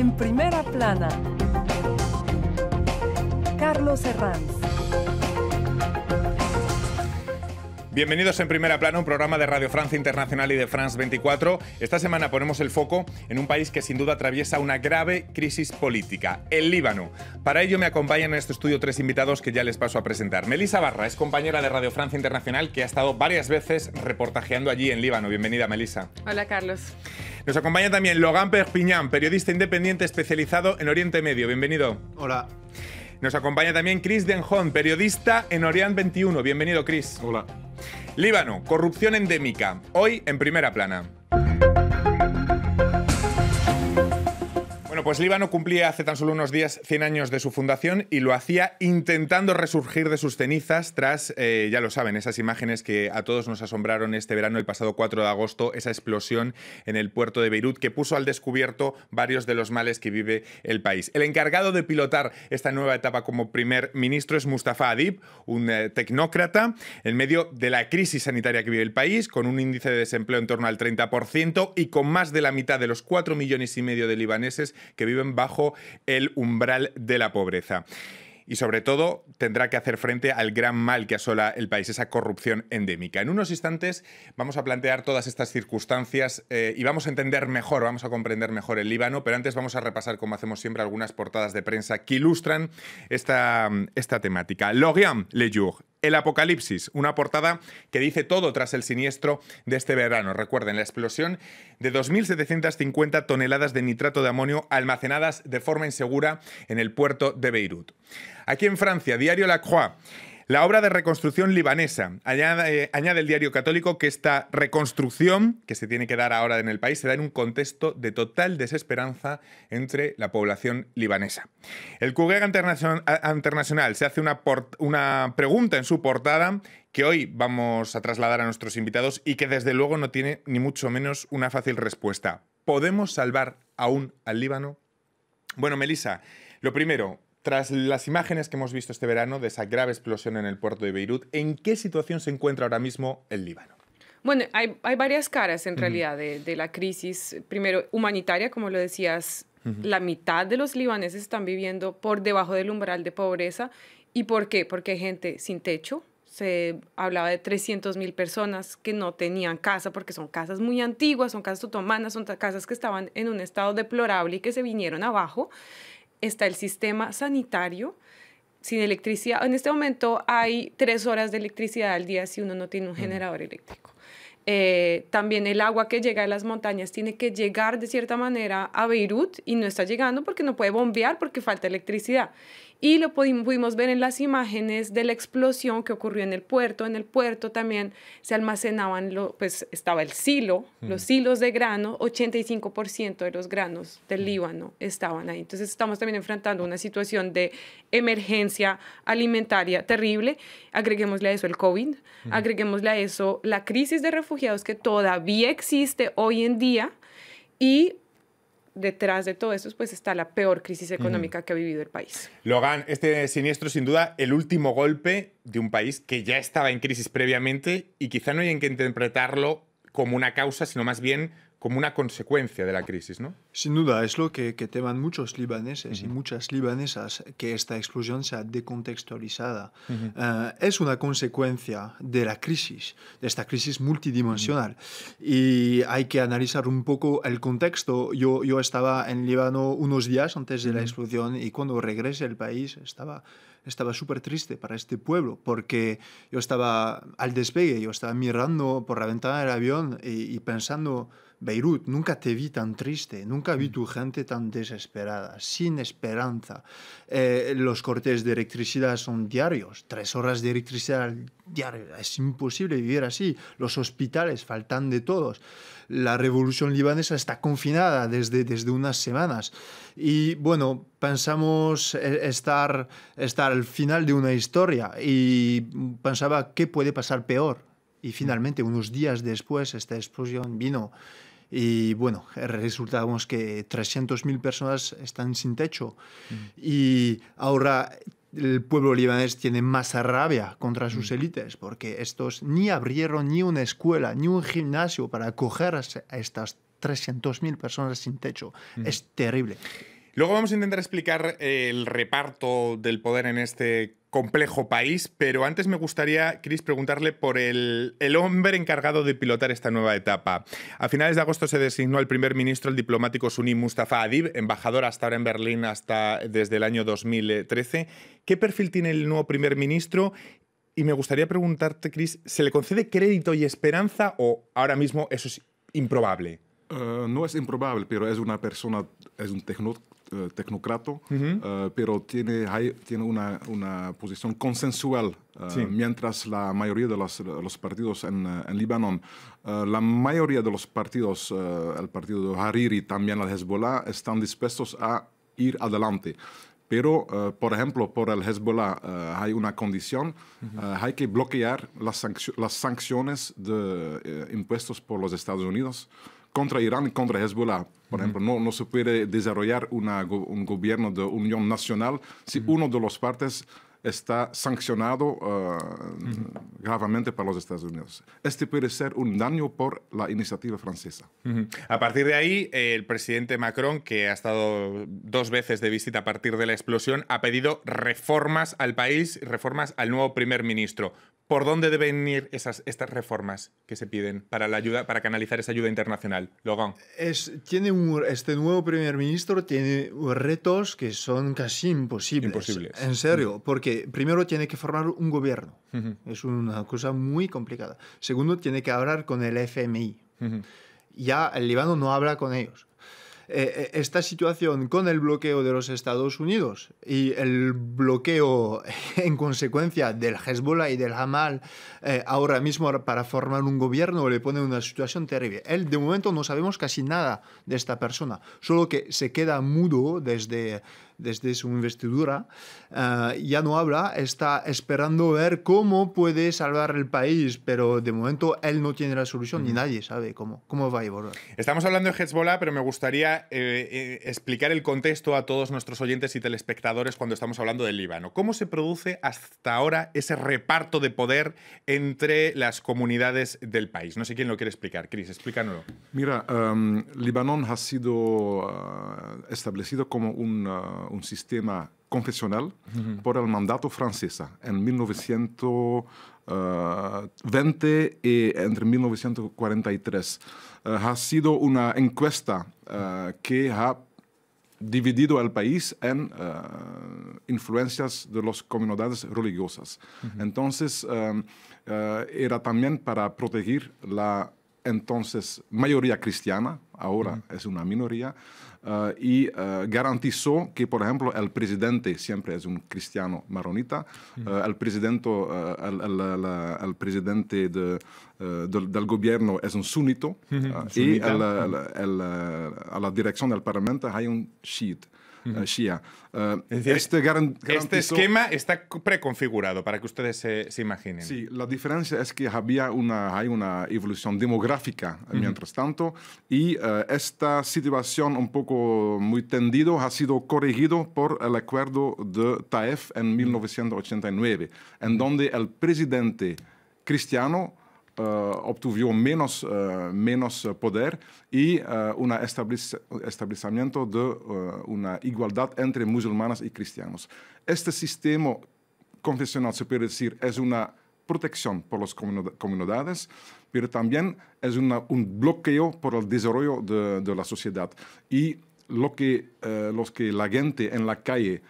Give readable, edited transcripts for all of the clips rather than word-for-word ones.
En primera plana, Carlos Herranz. Bienvenidos en Primera Plana, un programa de Radio Francia Internacional y de France 24. Esta semana ponemos el foco en un país que sin duda atraviesa una grave crisis política, el Líbano. Para ello me acompañan en este estudio tres invitados que ya les paso a presentar. Melissa Barra es compañera de Radio Francia Internacional que ha estado varias veces reportajeando allí en Líbano. Bienvenida, Melissa. Hola, Carlos. Nos acompaña también Logan Perpignan, periodista independiente especializado en Oriente Medio. Bienvenido. Hola. Nos acompaña también Chris Denjon, periodista en Orient 21. Bienvenido, Chris. Hola. Líbano, corrupción endémica. Hoy en Primera Plana. Bueno, pues Líbano cumplía hace tan solo unos días 100 años de su fundación y lo hacía intentando resurgir de sus cenizas tras, ya lo saben, esas imágenes que a todos nos asombraron este verano, el pasado 4 de agosto, esa explosión en el puerto de Beirut que puso al descubierto varios de los males que vive el país. El encargado de pilotar esta nueva etapa como primer ministro es Mustafa Adib, un tecnócrata, en medio de la crisis sanitaria que vive el país, con un índice de desempleo en torno al 30% y con más de la mitad de los 4,5 millones de libaneses que viven bajo el umbral de la pobreza. Y sobre todo tendrá que hacer frente al gran mal que asola el país, esa corrupción endémica. En unos instantes vamos a plantear todas estas circunstancias y vamos a entender mejor, vamos a comprender mejor el Líbano, pero antes vamos a repasar, como hacemos siempre, algunas portadas de prensa que ilustran esta temática. L'Orient le jour. El apocalipsis, una portada que dice todo tras el siniestro de este verano. Recuerden, la explosión de 2.750 toneladas de nitrato de amonio almacenadas de forma insegura en el puerto de Beirut. Aquí en Francia, diario La Croix. La obra de reconstrucción libanesa. Añade el diario católico que esta reconstrucción que se tiene que dar ahora en el país se da en un contexto de total desesperanza entre la población libanesa. El Courrier Internacional se hace una pregunta en su portada que hoy vamos a trasladar a nuestros invitados y que desde luego no tiene ni mucho menos una fácil respuesta. ¿Podemos salvar aún al Líbano? Bueno, Melissa, lo primero, tras las imágenes que hemos visto este verano de esa grave explosión en el puerto de Beirut, ¿en qué situación se encuentra ahora mismo el Líbano? Bueno, hay varias caras en realidad de la crisis. Primero, humanitaria, como lo decías, la mitad de los libaneses están viviendo por debajo del umbral de pobreza. ¿Y por qué? Porque hay gente sin techo. Se hablaba de 300.000 personas que no tenían casa porque son casas muy antiguas, son casas otomanas, son casas que estaban en un estado deplorable y que se vinieron abajo. Está el sistema sanitario sin electricidad. En este momento hay 3 horas de electricidad al día si uno no tiene un generador eléctrico. También el agua que llega de las montañas tiene que llegar de cierta manera a Beirut y no está llegando porque no puede bombear porque falta electricidad. Y lo pudimos ver en las imágenes de la explosión que ocurrió en el puerto. En el puerto también se almacenaban, pues estaba el silo, los silos de grano, 85% de los granos del Líbano estaban ahí. Entonces estamos también enfrentando una situación de emergencia alimentaria terrible. Agreguémosle a eso el COVID, agreguémosle a eso la crisis de refugiados que todavía existe hoy en día y detrás de todo esto pues está la peor crisis económica que ha vivido el país. Logan, este siniestro sin duda el último golpe de un país que ya estaba en crisis previamente y quizá no hay que interpretarlo como una causa, sino más bien como una consecuencia de la crisis, ¿no? Sin duda, es lo que teman muchos libaneses y muchas libanesas, que esta explosión sea decontextualizada. Es una consecuencia de la crisis, de esta crisis multidimensional. Y hay que analizar un poco el contexto. Yo estaba en Líbano unos días antes de la explosión y cuando regresé al país estaba súper triste para este pueblo, porque yo estaba al despegue, yo estaba mirando por la ventana del avión y pensando, Beirut, nunca te vi tan triste, nunca vi tu gente tan desesperada, sin esperanza. Los cortes de electricidad son diarios, 3 horas de electricidad diario, es imposible vivir así. Los hospitales faltan de todos. La revolución libanesa está confinada desde unas semanas. Y bueno, pensamos estar al final de una historia y pensaba qué puede pasar peor. Y finalmente, unos días después, esta explosión vino. Y bueno, resultamos que 300.000 personas están sin techo. Y ahora el pueblo libanés tiene más rabia contra sus élites, porque estos ni abrieron ni una escuela, ni un gimnasio para acoger a estas 300.000 personas sin techo. Es terrible. Luego vamos a intentar explicar el reparto del poder en este complejo país, pero antes me gustaría, Chris, preguntarle por el hombre encargado de pilotar esta nueva etapa. A finales de agosto se designó al primer ministro, el diplomático suní Mustafa Adib, embajador hasta ahora en Berlín desde el año 2013. ¿Qué perfil tiene el nuevo primer ministro? Y me gustaría preguntarte, Chris, ¿se le concede crédito y esperanza o ahora mismo eso es improbable? No es improbable, pero es una persona, es un tecnócrata, pero tiene una posición consensual, Sí. mientras la mayoría de los partidos en Líbano, la mayoría de los partidos, el partido de Hariri, también el Hezbollah, están dispuestos a ir adelante. Pero, por ejemplo, por el Hezbollah hay una condición, hay que bloquear las sanciones de impuestos por los Estados Unidos contra Irán y contra Hezbollah. Por ejemplo, no se puede desarrollar un gobierno de unión nacional si uno de los partes está sancionado gravemente por los Estados Unidos. Este puede ser un daño por la iniciativa francesa. A partir de ahí, el presidente Macron, que ha estado 2 veces de visita a partir de la explosión, ha pedido reformas al país, reformas al nuevo primer ministro. ¿Por dónde deben ir estas reformas que se piden para la ayuda, para canalizar esa ayuda internacional? Logan. Este nuevo primer ministro tiene retos que son casi imposibles. En serio, porque primero tiene que formar un gobierno. Es una cosa muy complicada. Segundo, tiene que hablar con el FMI. Ya el Líbano no habla con ellos. Esta situación con el bloqueo de los Estados Unidos y el bloqueo en consecuencia del Hezbollah y del Hamas ahora mismo para formar un gobierno le pone en una situación terrible. Él, de momento, no sabemos casi nada de esta persona, solo que se queda mudo desde su investidura, ya no habla, está esperando ver cómo puede salvar el país, pero de momento él no tiene la solución ni nadie sabe cómo va a evolucionar. Estamos hablando de Hezbollah, pero me gustaría explicar el contexto a todos nuestros oyentes y telespectadores cuando estamos hablando del Líbano. ¿Cómo se produce hasta ahora ese reparto de poder entre las comunidades del país? No sé quién lo quiere explicar. Chris, explícanoslo. Mira, Líbano ha sido establecido como un sistema confesional por el mandato francés en 1920 y entre 1943. Ha sido una encuesta que ha dividido el país en influencias de las comunidades religiosas. Entonces, era también para proteger la entonces mayoría cristiana, ahora es una minoría, y garantizó que, por ejemplo, el presidente siempre es un cristiano maronita, el presidente del gobierno es un sunito, y a la dirección del parlamento hay un shia. Es decir, este esquema está preconfigurado para que ustedes se imaginen. Sí, la diferencia es que hay una evolución demográfica mientras tanto, y esta situación un poco muy tendido ha sido corregido por el acuerdo de Taif en 1989, en donde el presidente cristiano obtuvo menos poder y un establecimiento de una igualdad entre musulmanes y cristianos. Este sistema confesional, se puede decir, es una protección por las comunidades, pero también es un bloqueo por el desarrollo de la sociedad. Y los que la gente en la calle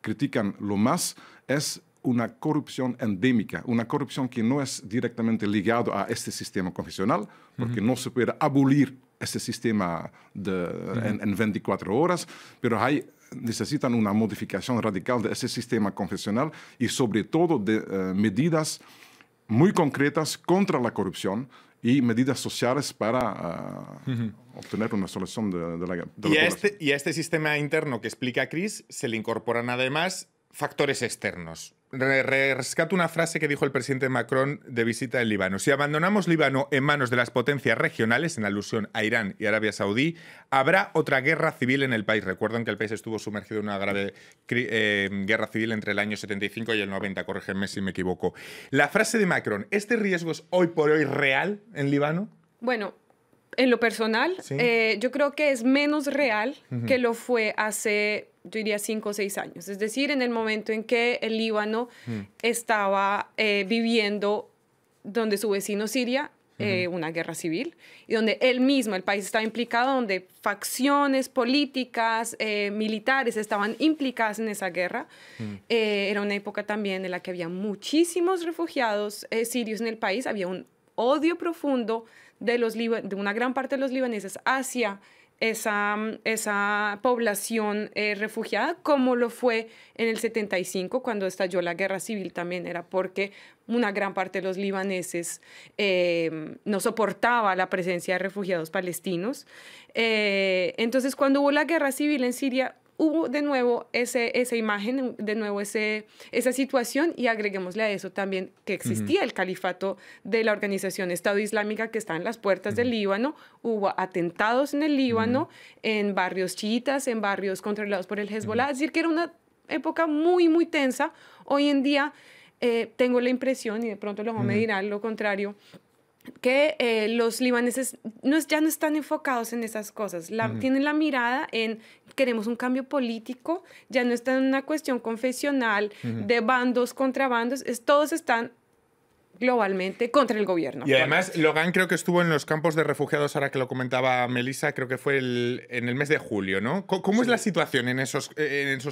critican lo más es una corrupción endémica, una corrupción que no es directamente ligada a este sistema confesional, porque no se puede abolir este sistema en 24 horas, pero necesitan una modificación radical de ese sistema confesional y sobre todo de medidas muy concretas contra la corrupción y medidas sociales para obtener una solución de la población. Y a este sistema interno que explica Chris se le incorporan además factores externos. Rescato una frase que dijo el presidente Macron de visita en Líbano. Si abandonamos Líbano en manos de las potencias regionales, en alusión a Irán y Arabia Saudí, habrá otra guerra civil en el país. Recuerden que el país estuvo sumergido en una grave guerra civil entre el año 75 y el 90, corrígeme si me equivoco. La frase de Macron, ¿este riesgo es hoy por hoy real en Líbano? Bueno, En lo personal, Sí. yo creo que es menos real que lo fue hace, yo diría, 5 o 6 años. Es decir, en el momento en que el Líbano estaba viviendo donde su vecino Siria, una guerra civil, y donde él mismo, el país estaba implicado, donde facciones políticas, militares estaban implicadas en esa guerra. Era una época también en la que había muchísimos refugiados sirios en el país, había un odio profundo de una gran parte de los libaneses hacia esa población refugiada, como lo fue en el 75, cuando estalló la guerra civil también, era porque una gran parte de los libaneses no soportaba la presencia de refugiados palestinos. Entonces, cuando hubo la guerra civil en Siria, hubo de nuevo esa imagen, de nuevo esa situación, y agreguémosle a eso también que existía el califato de la organización Estado Islámica que está en las puertas del Líbano. Hubo atentados en el Líbano, en barrios chiitas, en barrios controlados por el Hezbollah. Es decir, que era una época muy, muy tensa. Hoy en día tengo la impresión, y de pronto luego me dirán lo contrario, que los libaneses ya no están enfocados en esas cosas. Tienen la mirada en queremos un cambio político, ya no está en una cuestión confesional de bandos contra bandos, todos están globalmente contra el gobierno. Y además, Logan creo que estuvo en los campos de refugiados, ahora que lo comentaba Melissa, creo que fue en el mes de julio, ¿no? ¿Cómo es la situación en esos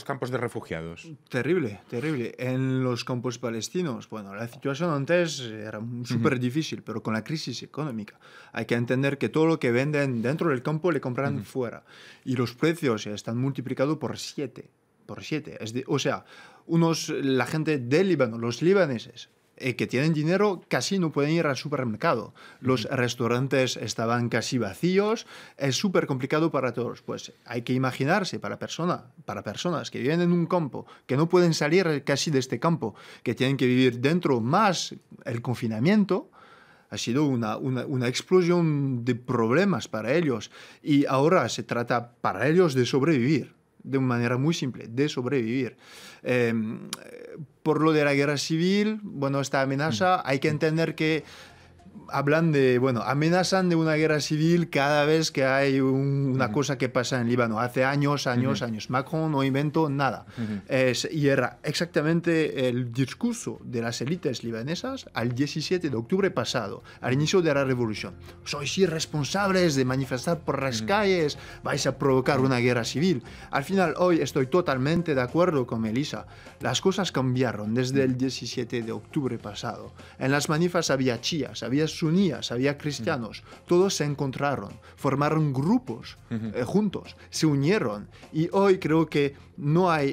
campos de refugiados? Terrible, terrible. En los campos palestinos, bueno, la situación antes era súper difícil, pero con la crisis económica hay que entender que todo lo que venden dentro del campo le compran fuera. Y los precios están multiplicados por 7. O sea, la gente del Líbano, los libaneses, que tienen dinero, casi no pueden ir al supermercado. Los restaurantes estaban casi vacíos. Es súper complicado para todos. Pues hay que imaginarse para personas que viven en un campo, que no pueden salir casi de este campo, que tienen que vivir dentro más el confinamiento. Ha sido una explosión de problemas para ellos. Y ahora se trata para ellos de sobrevivir. De una manera muy simple, de sobrevivir. Por lo de la guerra civil, bueno, esta amenaza, hay que entender que amenazan de una guerra civil cada vez que hay una cosa que pasa en Líbano. Hace años. Macron no inventó nada. Y era exactamente el discurso de las élites libanesas al 17 de octubre pasado, al inicio de la revolución. Sois irresponsables de manifestar por las calles, vais a provocar una guerra civil. Al final, hoy estoy totalmente de acuerdo con Melissa. Las cosas cambiaron desde el 17 de octubre pasado. En las manifas había chiíes, había suníes, había cristianos. Todos se encontraron, formaron grupos juntos, se unieron. Y hoy creo que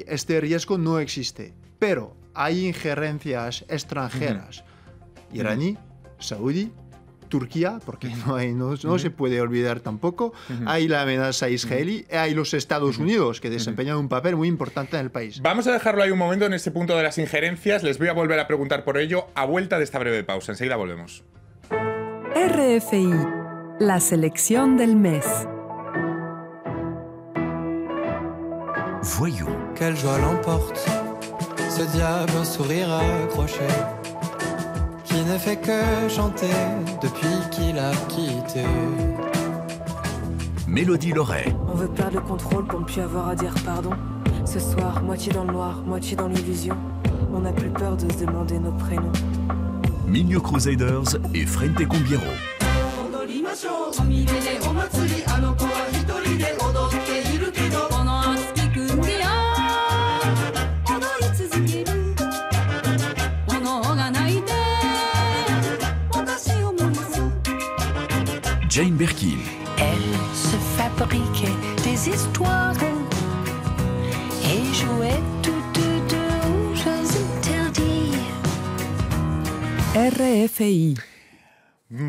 este riesgo no existe. Pero hay injerencias extranjeras. Iraní, saudí, Turquía, porque no se puede olvidar tampoco. Hay la amenaza israelí, hay los Estados Unidos, que desempeñan un papel muy importante en el país. Vamos a dejarlo ahí un momento en ese punto de las injerencias. Les voy a volver a preguntar por ello a vuelta de esta breve pausa. Enseguida volvemos. RFI, la selección del mes. Voyons. Quelle joie l'emporte, ce diable au sourire accroché, qui ne fait que chanter depuis qu'il a quitté. Mélodie Loret. On veut perdre le contrôle pour ne plus avoir à dire pardon. Ce soir, moitié dans le noir, moitié dans l'illusion. On n'a plus peur de se demander nos prénoms. Minho Crusaders et Frente Combiero. Jane Birkin. Elle se fabriquait des histoires et jouait toutes de rouges interdits. RFI.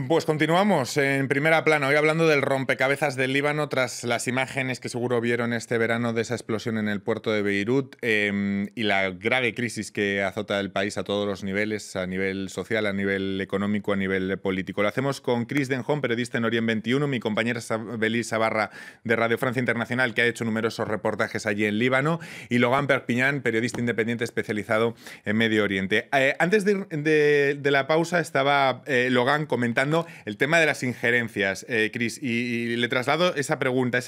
Pues continuamos en primera plana, hoy hablando del rompecabezas del Líbano tras las imágenes que seguro vieron este verano de esa explosión en el puerto de Beirut y la grave crisis que azota el país a todos los niveles, a nivel social, a nivel económico, a nivel político. Lo hacemos con Chris Denjon, periodista en Orient 21, mi compañera Belisa Barra de Radio Francia Internacional, que ha hecho numerosos reportajes allí en Líbano, y Logan Perpiñán, periodista independiente especializado en Medio Oriente. Antes de la pausa estaba Logan comentando comentando el tema de las injerencias, Chris, y le traslado esa pregunta,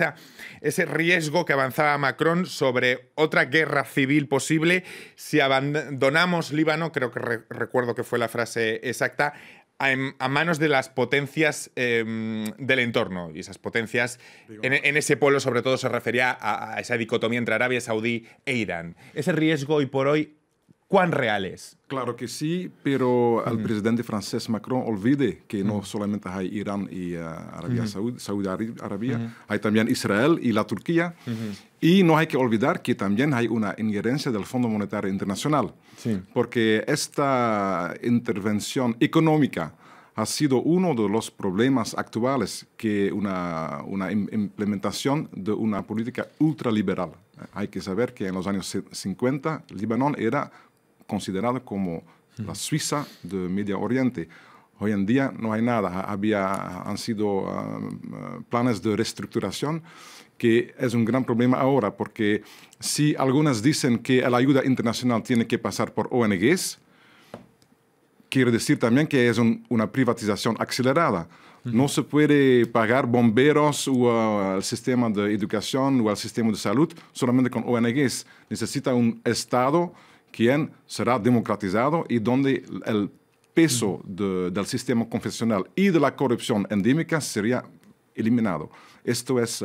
ese riesgo que avanzaba Macron sobre otra guerra civil posible si abandonamos Líbano, creo que recuerdo que fue la frase exacta, a manos de las potencias del entorno. Y esas potencias, en ese polo sobre todo se refería a esa dicotomía entre Arabia Saudí e Irán. Ese riesgo hoy por hoy, ¿cuán real es? Claro que sí, pero el presidente francés Macron olvide que no solamente hay Irán y Saudi Arabia, hay también Israel y la Turquía. Y no hay que olvidar que también hay una injerencia del Fondo Monetario Internacional, porque esta intervención económica ha sido uno de los problemas actuales, que una implementación de una política ultraliberal. Hay que saber que en los años 50 Líbano era considerado como la Suiza de Medio Oriente. Hoy en día no hay nada. Han sido planes de reestructuración, que es un gran problema ahora, porque si algunas dicen que la ayuda internacional tiene que pasar por ONGs, quiere decir también que es una privatización acelerada. No se puede pagar bomberos o el sistema de educación o el sistema de salud solamente con ONGs. Necesita un Estado quien será democratizado y donde el peso del sistema confesional y de la corrupción endémica sería eliminado. Esto es...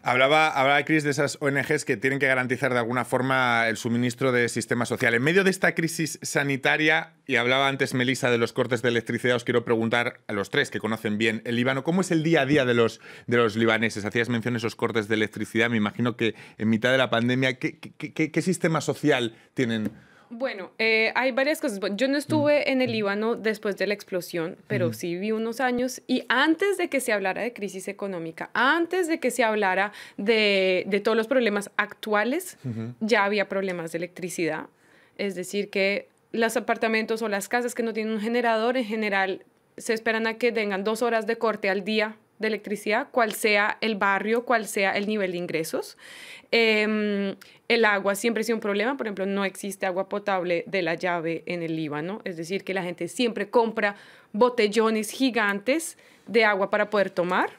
Hablaba Chris de esas ONGs que tienen que garantizar de alguna forma el suministro de sistema social. En medio de esta crisis sanitaria, y hablaba antes Melissa de los cortes de electricidad, os quiero preguntar a los tres que conocen bien el Líbano, ¿cómo es el día a día de los libaneses? Hacías mención a esos cortes de electricidad, me imagino que en mitad de la pandemia, ¿qué sistema social tienen? Bueno, hay varias cosas. Yo no estuve en el Líbano después de la explosión, pero sí vi unos años, y antes de que se hablara de crisis económica, antes de que se hablara de todos los problemas actuales, ya había problemas de electricidad. Es decir, que los apartamentos o las casas que no tienen un generador, en general, se esperan a que tengan 2 horas de corte al día de electricidad, cual sea el barrio, cual sea el nivel de ingresos. El agua siempre ha sido un problema. Por ejemplo, no existe agua potable de la llave en el Líbano. Es decir, que la gente siempre compra botellones gigantes de agua para poder tomar.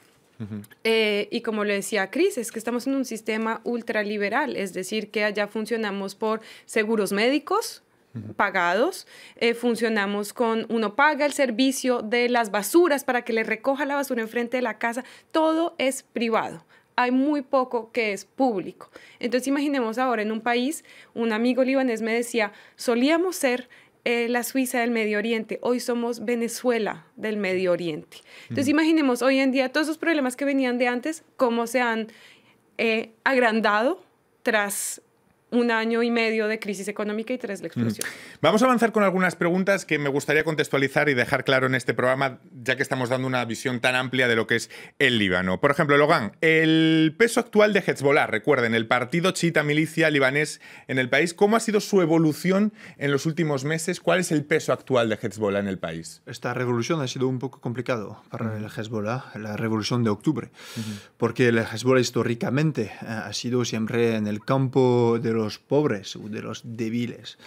Y como le decía Chris, es que estamos en un sistema ultraliberal. Es decir, que allá funcionamos por seguros médicos pagados, funcionamos uno paga el servicio de las basuras para que le recoja la basura enfrente de la casa. Todo es privado. Hay muy poco que es público. Entonces imaginemos ahora en un país, un amigo libanés me decía, solíamos ser la Suiza del Medio Oriente, hoy somos Venezuela del Medio Oriente. Entonces imaginemos hoy en día todos esos problemas que venían de antes, cómo se han agrandado tras 1 año y medio de crisis económica y tras la explosión. Vamos a avanzar con algunas preguntas que me gustaría contextualizar y dejar claro en este programa, ya que estamos dando una visión tan amplia de lo que es el Líbano. Por ejemplo, Logan, el peso actual de Hezbollah, recuerden, el partido chiita milicia libanés en el país, ¿cómo ha sido su evolución en los últimos meses? ¿Cuál es el peso actual de Hezbollah en el país? Esta revolución ha sido un poco complicado para el Hezbollah, la revolución de octubre, porque el Hezbollah históricamente ha sido siempre en el campo de los pobres o de los débiles.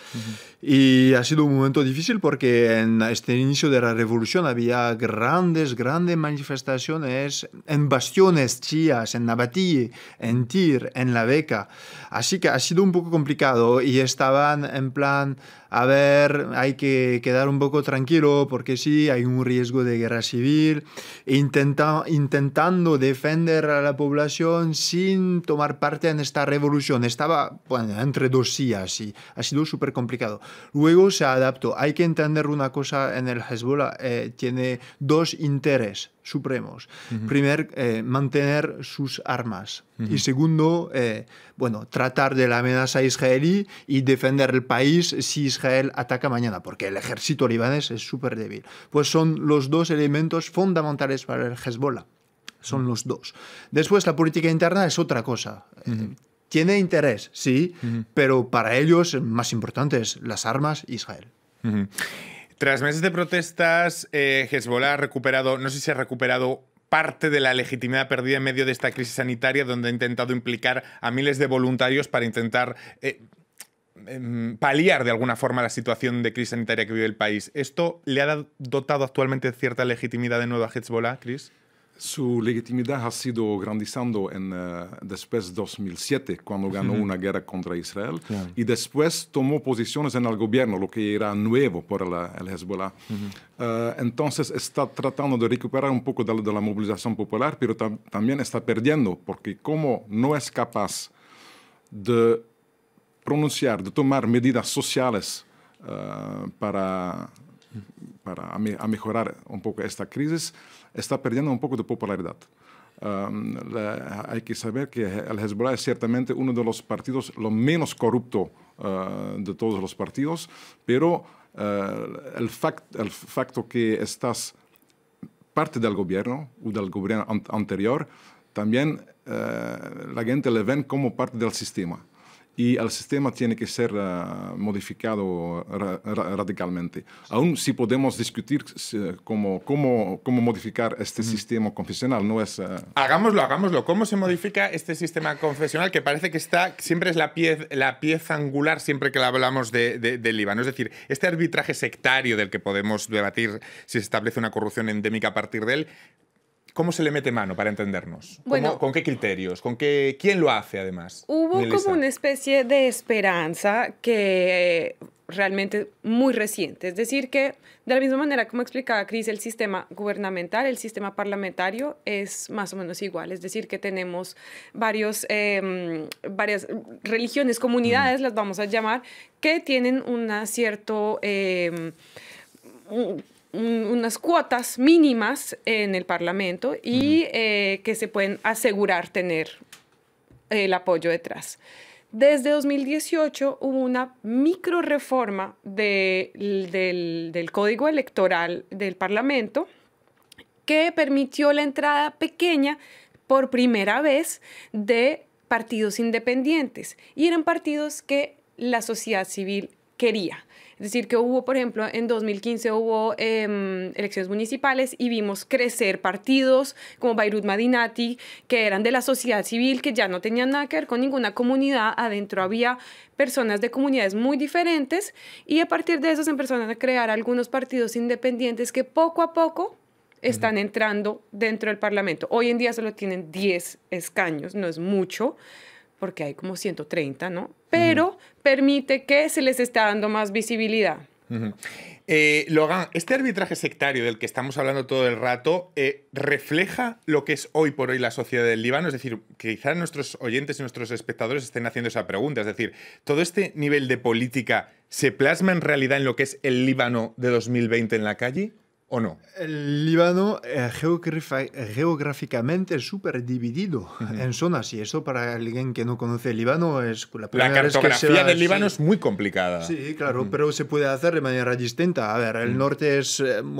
Y ha sido un momento difícil porque en este inicio de la revolución había grandes manifestaciones en bastiones chiíes, en Nabatí, en Tir, en La Beca. Así que ha sido un poco complicado y estaban en plan, a ver, hay que quedar un poco tranquilo porque sí, hay un riesgo de guerra civil, intentando defender a la población sin tomar parte en esta revolución. Estaba, bueno, entre dos sillas y ha sido súper complicado. Luego se adaptó. Hay que entender una cosa en el Hezbollah, tiene 2 intereses supremos. Primero, mantener sus armas. Y segundo, tratar de la amenaza israelí y defender el país si Israel ataca mañana, porque el ejército libanés es súper débil. Pues son los 2 elementos fundamentales para el Hezbollah. Son los 2. Después, la política interna es otra cosa. Tiene interés, sí, pero para ellos el más importante es las armas y Israel. Tras meses de protestas, Hezbollah ha recuperado, no sé si ha recuperado parte de la legitimidad perdida en medio de esta crisis sanitaria, donde ha intentado implicar a miles de voluntarios para intentar paliar de alguna forma la situación de crisis sanitaria que vive el país. ¿Esto le ha dotado actualmente cierta legitimidad de nuevo a Hezbollah, Chris? Su legitimidad ha sido grandizando después de 2007, cuando ganó una guerra contra Israel, y después tomó posiciones en el gobierno, lo que era nuevo para el Hezbollah. Entonces está tratando de recuperar un poco de la movilización popular, pero también está perdiendo, porque como no es capaz de pronunciar, de tomar medidas sociales para mejorar un poco esta crisis, está perdiendo un poco de popularidad. Hay que saber que el Hezbollah es ciertamente uno de los partidos lo menos corrupto de todos los partidos, pero el facto que estás parte del gobierno o del gobierno anterior, también la gente le ven como parte del sistema. Y el sistema tiene que ser modificado radicalmente. Aún si podemos discutir cómo modificar este sistema confesional, no es... Hagámoslo. ¿Cómo se modifica este sistema confesional que parece que siempre es la pieza angular siempre que hablamos del Líbano? Es decir, este arbitraje sectario del que podemos debatir si se establece una corrupción endémica a partir de él, ¿cómo se le mete mano para entendernos? Bueno, ¿Con qué criterios? ¿Quién lo hace, además? Hubo como una especie de esperanza que realmente muy reciente. Es decir, que de la misma manera como explicaba Chris, el sistema gubernamental, el sistema parlamentario es más o menos igual. Es decir, que tenemos varias religiones, comunidades, las vamos a llamar, que tienen una unas cuotas mínimas en el Parlamento y que se pueden asegurar tener el apoyo detrás. Desde 2018 hubo una micro reforma del Código Electoral del Parlamento que permitió la entrada pequeña por primera vez de partidos independientes, y eran partidos que la sociedad civil quería. Es decir, que hubo, por ejemplo, en 2015 hubo elecciones municipales y vimos crecer partidos como Beirut Madinati, que eran de la sociedad civil, que ya no tenían nada que ver con ninguna comunidad. Adentro había personas de comunidades muy diferentes, y a partir de eso se empezaron a crear algunos partidos independientes que poco a poco están entrando dentro del Parlamento. Hoy en día solo tienen 10 escaños, no es mucho, porque hay como 130, ¿no? Pero permite que se les esté dando más visibilidad. Logan, este arbitraje sectario del que estamos hablando todo el rato, ¿refleja lo que es hoy por hoy la sociedad del Líbano? Es decir, que quizás nuestros oyentes y nuestros espectadores estén haciendo esa pregunta. Es decir, ¿todo este nivel de política se plasma en realidad en lo que es el Líbano de 2020 en la calle? ¿O no? El Líbano geográficamente es súper dividido en zonas, y eso para alguien que no conoce el Líbano es la primera vez que se va. La cartografía del Líbano es muy complicada. Sí, claro, pero se puede hacer de manera distinta. A ver, el norte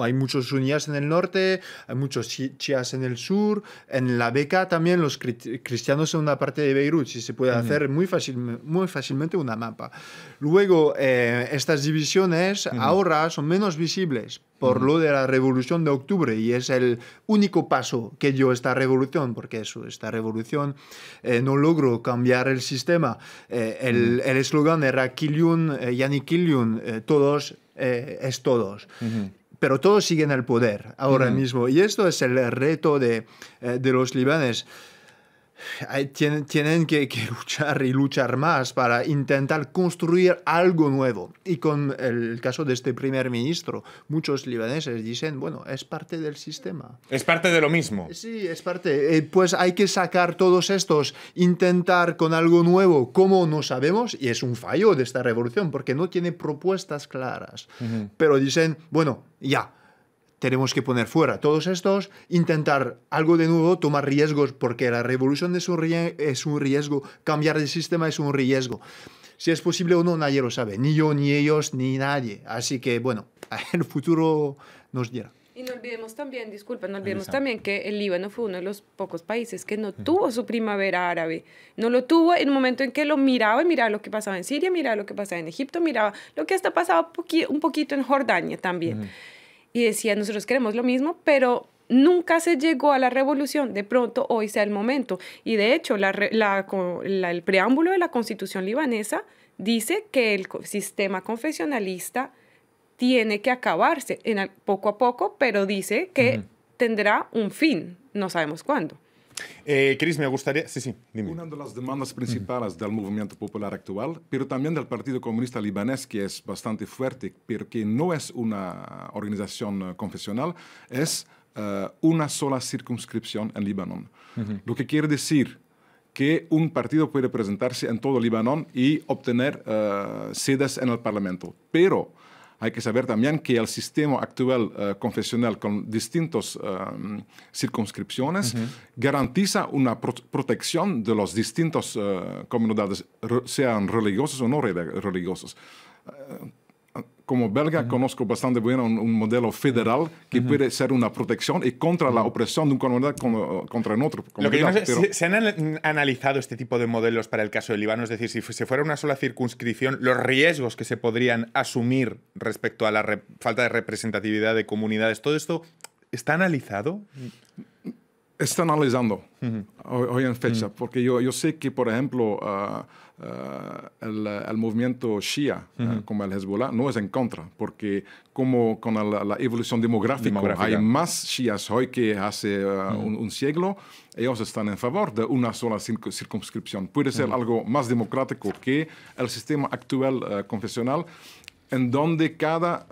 hay muchos suníes en el norte, hay muchos chiíes en el sur, en la Beca también los cristianos en una parte de Beirut, y se puede hacer muy fácilmente una mapa. Luego, estas divisiones ahora son menos visibles por lo de la Revolución de Octubre, y es el único paso que dio esta revolución, porque esta revolución no logró cambiar el sistema. El eslogan era Kilyun, Yani Kilyun, todos es todos. Pero todos siguen el poder ahora mismo, y esto es el reto de los libaneses. Tienen que luchar más para intentar construir algo nuevo. Y con el caso de este primer ministro, muchos libaneses dicen, bueno, es parte del sistema. Es parte de lo mismo. Sí, es parte. Pues hay que sacar todos estos, intentar con algo nuevo, como no sabemos, y es un fallo de esta revolución, porque no tiene propuestas claras. Pero dicen, bueno, ya. Tenemos que poner fuera todos estos, intentar algo de nuevo, tomar riesgos, porque la revolución es un riesgo, cambiar de sistema es un riesgo. Si es posible o no, nadie lo sabe, ni yo, ni ellos, ni nadie. Así que, bueno, el futuro nos dirá. Y no olvidemos también, también que el Líbano fue uno de los pocos países que no tuvo su primavera árabe. No lo tuvo en el momento en que lo miraba lo que pasaba en Siria, miraba lo que pasaba en Egipto, miraba lo que hasta pasaba un poquito en Jordania también. Y decía, nosotros queremos lo mismo, pero nunca se llegó a la revolución. De pronto, hoy sea el momento. Y de hecho, el preámbulo de la Constitución libanesa dice que el sistema confesionalista tiene que acabarse poco a poco, pero dice que tendrá un fin, no sabemos cuándo. Chris, me gustaría... Sí, dime. Una de las demandas principales del movimiento popular actual, pero también del Partido Comunista Libanés, que es bastante fuerte, pero que no es una organización confesional, es una sola circunscripción en Líbano. Lo que quiere decir que un partido puede presentarse en todo Líbano y obtener sedes en el Parlamento. Pero hay que saber también que el sistema actual confesional con distintas circunscripciones garantiza una protección de las distintas comunidades, sean religiosas o no religiosas. Como belga conozco bastante bien un modelo federal que puede ser una protección y contra la opresión de una comunidad contra en otra comunidad. Lo que yo no sé, pero... ¿se han analizado este tipo de modelos para el caso de Líbano? Es decir, si se fuera una sola circunscripción, los riesgos que se podrían asumir respecto a la falta de representatividad de comunidades, ¿todo esto está analizado? Está analizando hoy en fecha, porque yo sé que, por ejemplo, el movimiento Shia, como el Hezbollah, no es en contra, porque como con la evolución demográfica hay más Shias hoy que hace un siglo, ellos están en favor de una sola circunscripción. Puede ser algo más democrático que el sistema actual confesional, en donde cada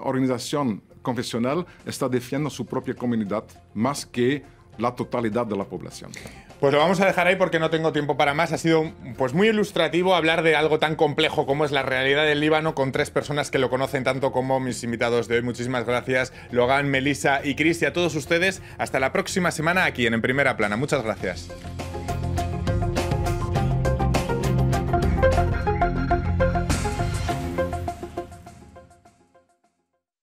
organización confesional está defendiendo su propia comunidad más que la totalidad de la población. Pues lo vamos a dejar ahí porque no tengo tiempo para más. Ha sido pues muy ilustrativo hablar de algo tan complejo como es la realidad del Líbano con tres personas que lo conocen tanto como mis invitados de hoy. Muchísimas gracias, Logan, Melissa y Chris, y a todos ustedes. Hasta la próxima semana aquí en Primera Plana. Muchas gracias.